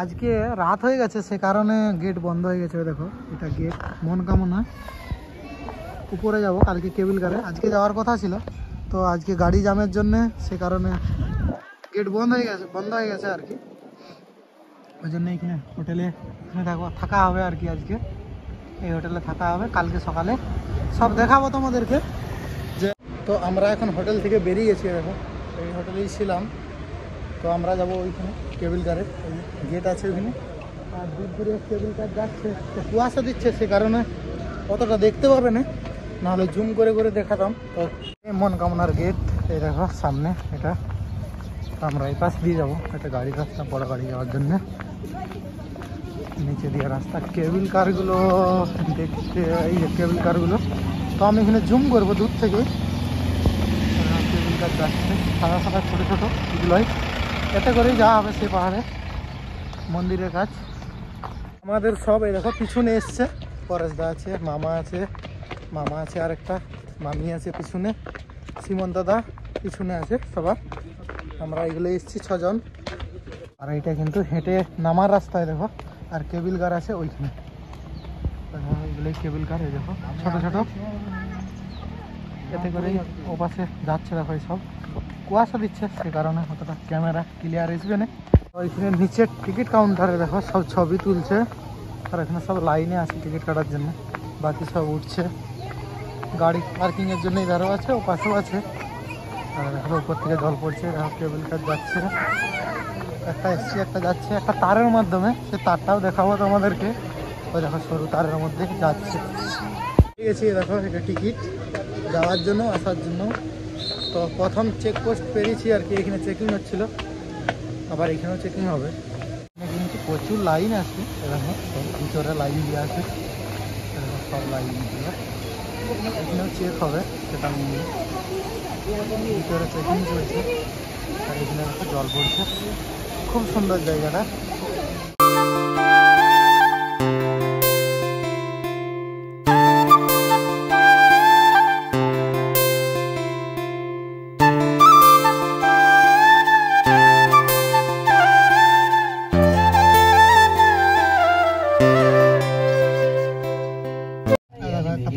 আজকে রাত হয়ে গেছে, সে কারণে গেট বন্ধ হয়ে গেছে। দেখো এটা গেট মনকামনা। উপরে যাব কালকে কেবিল কারে, আজকে যাওয়ার কথা ছিল, তো আজকে গাড়ি জ্যামের জন্য সে কারণে গেট বন্ধ হয়ে গেছে আর কি। ওই জন্য এখানে হোটেলে থাকা হবে আর কি। আজকে এই হোটেলে থাকা হবে, কালকে সকালে সব দেখাবো তোমাদেরকে। যে তো আমরা এখন হোটেল থেকে বেরিয়ে গেছি, দেখো এই হোটেলেই ছিলাম। তো আমরা যাব ওইখানে কেবিল কারে, ওই গেট আছে ওইখানে, আর দূর দূরে কেবিল কার যাচ্ছে। তো কুয়াশা দিচ্ছে, সে কারণে অতটা দেখতে পাবে না, নাহলে জুম করে করে দেখাতাম। তো মনকামনার গেট এই দেখো সামনে এটা। তো আমরা এই পাশ দিয়ে যাবো, একটা গাড়ি রাস্তা, বড় গাড়ি যাওয়ার জন্য। নিচে দিয়ে রাস্তা, কেবিল কারগুলো দেখতে, এই যে কেবিল কারগুলো। তো আমি এখানে জুম করবো দূর থেকে। কেবিল কার যাচ্ছে সাদা সাদা ছোটো ছোটো এগুলোই, এতে করেই যাওয়া হবে সে পাহাড়ে মন্দিরের কাজ। আমাদের সব এই দেখো পিছনে এসছে, পরেশদা আছে, মামা আছে আর একটা মামি আছে পিছনে, সীমন্ত দা পিছনে আছে সবার। আমরা এগুলো এসছি 6 জন। আর এইটা কিন্তু হেঁটে নামার রাস্তায় দেখো, আর কেবিল কার আছে ওইখানে। এগুলোই কেবিল কার, এই দেখো ছোট ছোট, এতে করেই ও পাশে যাচ্ছে। দেখো এই সব কুয়াশা দিচ্ছে, সে কারণে অতটা ক্যামেরা ক্লিয়ার আসবে না। ওইখানে নিচে টিকিট কাউন্টারে দেখো সব ছবি তুলছে, আর এখানে সব লাইনে আছে টিকিট কাটার জন্য। বাকি সব উঠছে, গাড়ি পার্কিংয়ের জন্য এধারও আছে, ও পাশেও আছে। আর দেখো উপর থেকে জল পড়ছে, দেখো কেবিল কার যাচ্ছে, একটা এসছি একটা যাচ্ছে, একটা তারের মাধ্যমে, সে তারটাও দেখাবো তোমাদেরকে। ওই দেখো সরু তারের মধ্যে যাচ্ছে। ঠিক আছে, দেখো এটা টিকিট যাওয়ার জন্য আসার জন্য। তো প্রথম চেকপোস্ট পেরিয়েছি আর কি, এখানে চেকিং হচ্ছিল, আবার এখানেও চেকিং হবে। এখানে কিন্তু প্রচুর লাইন আছে, দেখো ভিতরে লাইন দিয়ে আছে, সব লাইন দিয়ে এখানেও চেক হবে, সেটা নিয়ে ভিতরে চেকিং চলছে। আর এখানে দেখো জল পড়ছে, খুব সুন্দর জায়গাটা।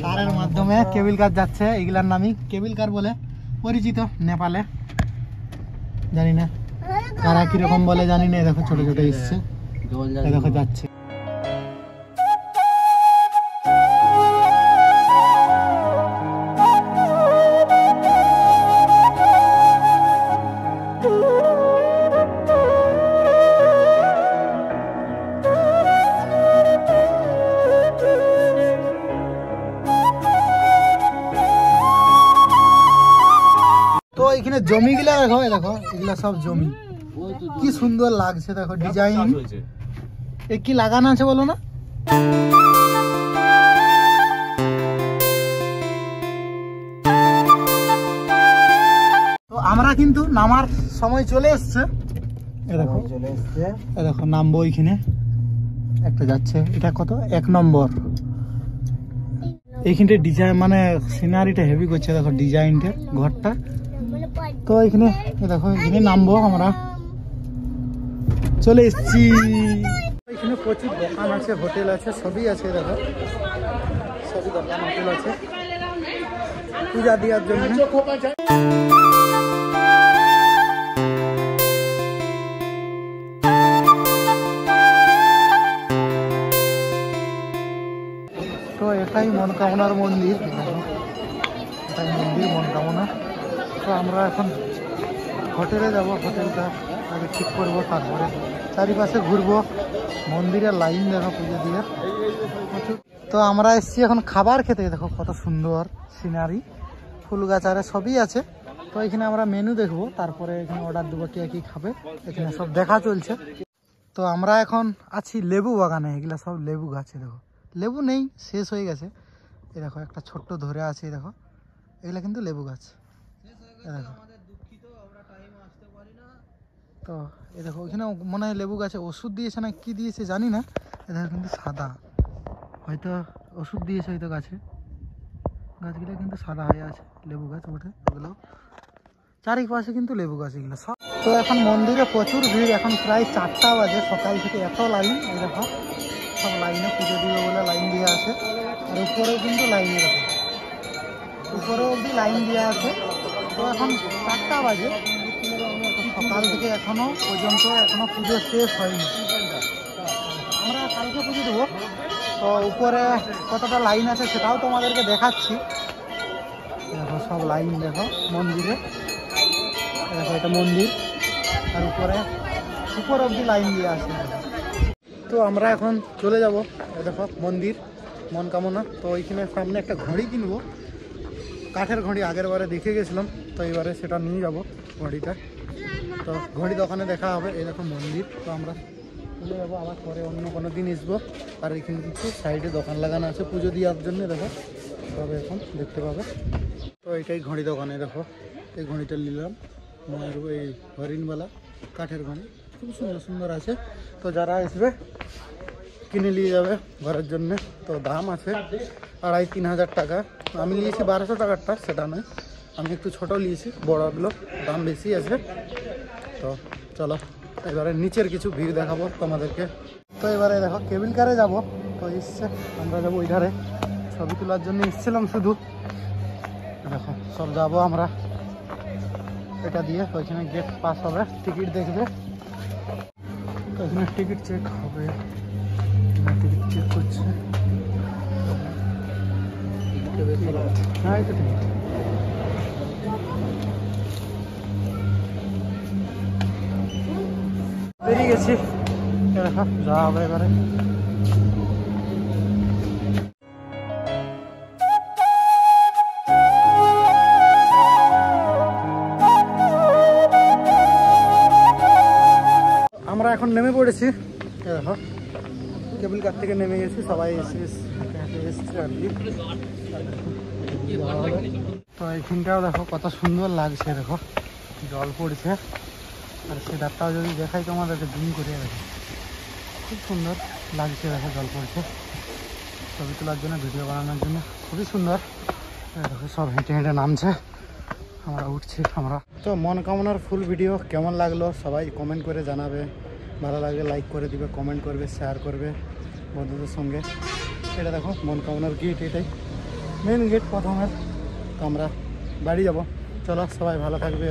তারের মাধ্যমে কেবিল কার যাচ্ছে, এগুলার নামই কেবিল কার বলে পরিচিত নেপালে। জানি না কারা কিরকম বলে, জানি না। দেখো ছোট ছোট এসছে, দেখো যাচ্ছে। তো এখানে জমিগুলা দেখো, দেখো এগুলা সব জমি, কি সুন্দর লাগছে। দেখো ডিজাইন, এ কি লাগানো আছে বলো না। তো আমরা কিন্তু নামার সময় চলে এসছে, এ দেখো চলে এসছে, এ দেখো নামবো। এইখানে একটা যাচ্ছে, এটা কত 1 নম্বর। এইখানটা ডিজাইন মানে সিনারিটা হেভি করছে, দেখো ডিজাইনটা ঘরটা। তো এখানে দেখো, এখানে নামবো আমরা, চলে এসছি। এখানে প্রচুর দোকান আছে, হোটেল আছে, সবই আছে। দেখো সবই দোকান হোটেল আছে পূজা দেওয়ার জন্য। তো এটাই মনকামনার মন্দির, এটাই মন্দির মনকামনা। তো আমরা এখন হোটেলে যাব, হোটেলটা আগে ঠিক করবো, তারপরে চারিপাশে ঘুরবো। মন্দিরের লাইন দেখো পুজো দিয়ে। তো আমরা এসেছি এখন খাবার খেতে, দেখো কত সুন্দর সিনারি, ফুল গাছ আরে সবই আছে। তো এখানে আমরা মেনু দেখবো, তারপরে এখানে অর্ডার দেবো কে কী খাবে, এখানে সব দেখা চলছে। তো আমরা এখন আছি লেবু বাগানে, এগুলো সব লেবু গাছে। দেখো লেবু নেই, শেষ হয়ে গেছে। এই দেখো একটা ছোট্ট ধরে আছে, দেখো এগুলো কিন্তু লেবু গাছ। দেখো তো এই দেখো ওইখানে মনে হয় লেবু গাছে ওষুধ দিয়েছে না কি দিয়েছে জানি না। এ দেখো কিন্তু সাদা, হয়তো ওষুধ দিয়েছে হয়তো গাছে। গাছগুলো কিন্তু সাদা হয়ে আছে, লেবু গাছ ওঠে ওগুলো। চারিপাশে কিন্তু লেবু গাছ, এগুলো সব। তো এখন মন্দিরে প্রচুর ভিড়, এখন প্রায় 4টা বাজে, সকাল থেকে এত লাইন। এই দেখো সব লাইনে পুজো দিবে বলে লাইন দিয়ে আছে। আর উপরেও কিন্তু লাইনে দেখো, উপরেও অবধি লাইন দেওয়া আছে। তো এখন 4টা বাজে, সকাল থেকে এখনো পর্যন্ত এখনো পুজো শেষ হয়নি। আমরা কালকে পুজো দেবো, তো উপরে কতটা লাইন আছে সেটাও তোমাদেরকে দেখাচ্ছি। দেখো সব লাইন দেখো মন্দিরে, দেখো এটা মন্দির, আর উপর অবধি লাইন দিয়ে আছে। তো আমরা এখন চলে যাব, দেখো মন্দির মনকামনা। তো ওইখানে সামনে একটা ঘড়ি কিনবো, কাঠের ঘড়ি, আগের বারে দেখে গেছিলাম, তো এবারে সেটা নিয়ে যাব ঘড়িটা। তো ঘড়ি দোকানে দেখা হবে। এই দেখো মন্দির, তো আমরা চলে যাবো, আবার পরে অন্য কোনো দিন আসবো। আর এখানে কিছু সাইডে দোকান লাগানো আছে পুজো দেওয়ার জন্য, দেখো তবে এখন দেখতে পাবে। তো এইটাই ঘড়ি দোকানে, দেখো এই ঘড়িটা নিলাম, এই হরিণওয়ালা কাঠের ঘড়ি, খুব সুন্দর সুন্দর আছে। তো যারা আসবে কিনে নিয়ে যাবে ঘরের জন্যে। তো দাম আছে 2500-3000 টাকা। আমি নিয়েছি 1200 টাকারটা, সেটা নয়, আমি একটু ছোটো নিয়েছি, বড়গুলো দাম বেশি আছে। তো চলো এবারে নিচের কিছু ভিড় দেখাবো তোমাদেরকে। তো এবারে দেখো কেবিল কারে যাব, তো এসছে, আমরা যাবো ওই ধারে, ছবি তোলার জন্য এসেছিলাম শুধু। দেখো সব যাবো আমরা এটা দিয়ে, ওইখানে গেট পাস হবে, টিকিট দেখবে, ওইখানে টিকিট চেক হবে, টিকিট চেক করছে। হ্যাঁ এই তো টিকিট। বেরিয়ে গেছি, দেখো যাওয়া হবে এবারে। আমরা এখন নেমে পড়েছি, দেখো কেবল কার থেকে নেমে গেছি, সবাই এসছে আর কি। তো এইখানটাও দেখো কত সুন্দর লাগছে, দেখো জল পড়ছে। আর সেটাও যদি দেখাই তোমাদেরকে জুম করে, দেখো খুব সুন্দর লাগছে, দেখো জল পড়ছে। ছবি তোলার জন্য, ভিডিও বানানোর জন্য খুবই সুন্দর। দেখো সব হেঁটে হেঁটে নামছে, আমরা উঠছি আমরা। তো মনকামনার ফুল ভিডিও কেমন লাগলো সবাই কমেন্ট করে জানাবে, ভালো লাগলে লাইক করে দিবে, কমেন্ট করবে, শেয়ার করবে বন্ধুদের সঙ্গে। এটা দেখো মনকামনার গেট, এটাই মেন গেট প্রথমের। তো আমরা বাড়ি যাব, চলো সবাই ভালো থাকবে।